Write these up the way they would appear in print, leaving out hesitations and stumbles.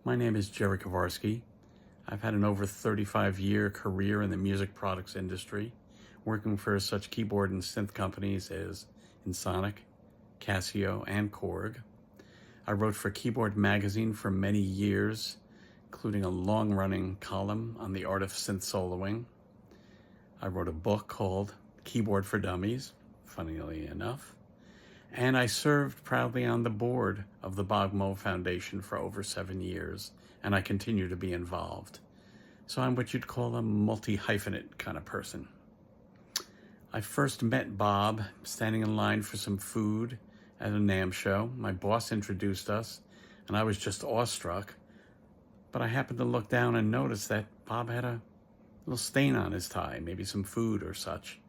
My name is Jerry Kovarsky. I've had an over 35-year career in the music products industry, working for such keyboard and synth companies as Ensoniq, Casio, and Korg. I wrote for Keyboard Magazine for many years, including a long-running column on the art of synth soloing. I wrote a book called Keyboard for Dummies, funnily enough. And I served proudly on the board of the Bob Moog Foundation for over 7 years, and I continue to be involved. So I'm what you'd call a multi-hyphenate kind of person. I first met Bob standing in line for some food at a NAMM show. My boss introduced us, and I was just awestruck. But I happened to look down and notice that Bob had a little stain on his tie, maybe some food or such.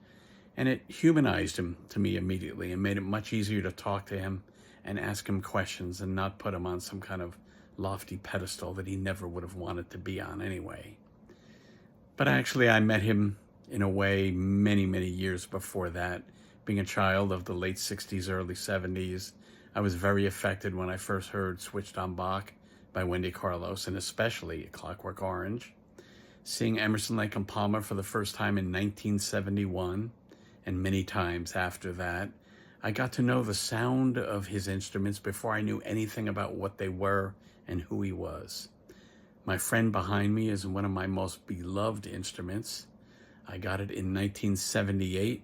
And it humanized him to me immediately and made it much easier to talk to him and ask him questions and not put him on some kind of lofty pedestal that he never would have wanted to be on anyway. But actually, I met him in a way many, many years before that. Being a child of the late 60s, early 70s, I was very affected when I first heard Switched on Bach by Wendy Carlos, and especially Clockwork Orange. Seeing Emerson, Lake and Palmer for the first time in 1971, and many times after that, I got to know the sound of his instruments before I knew anything about what they were and who he was. My friend behind me is one of my most beloved instruments. I got it in 1978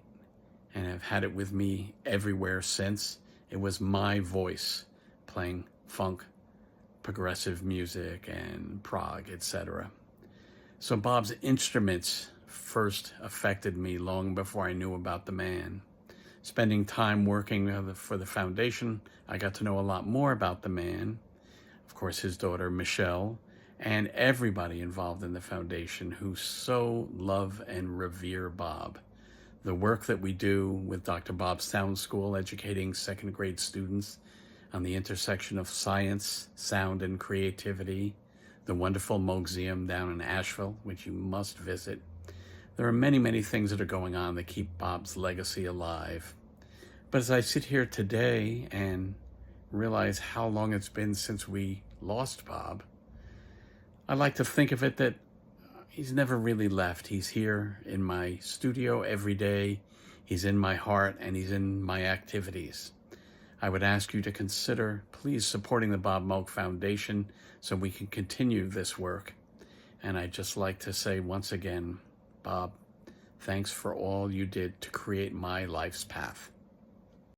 and have had it with me everywhere since. It was my voice playing funk, progressive music, and prog, etc. So Bob's instruments first affected me long before I knew about the man. Spending time working for the foundation, I got to know a lot more about the man, of course his daughter Michelle, and everybody involved in the foundation who so love and revere Bob. The work that we do with Dr. Bob's Sound School, educating second grade students on the intersection of science, sound, and creativity, the wonderful Moogseum down in Asheville, which you must visit. There are many, many things that are going on that keep Bob's legacy alive. But as I sit here today and realize how long it's been since we lost Bob, I like to think of it that he's never really left. He's here in my studio every day. He's in my heart and he's in my activities. I would ask you to consider please supporting the Bob Moog Foundation so we can continue this work. And I'd just like to say once again, Bob, thanks for all you did to create my life's path.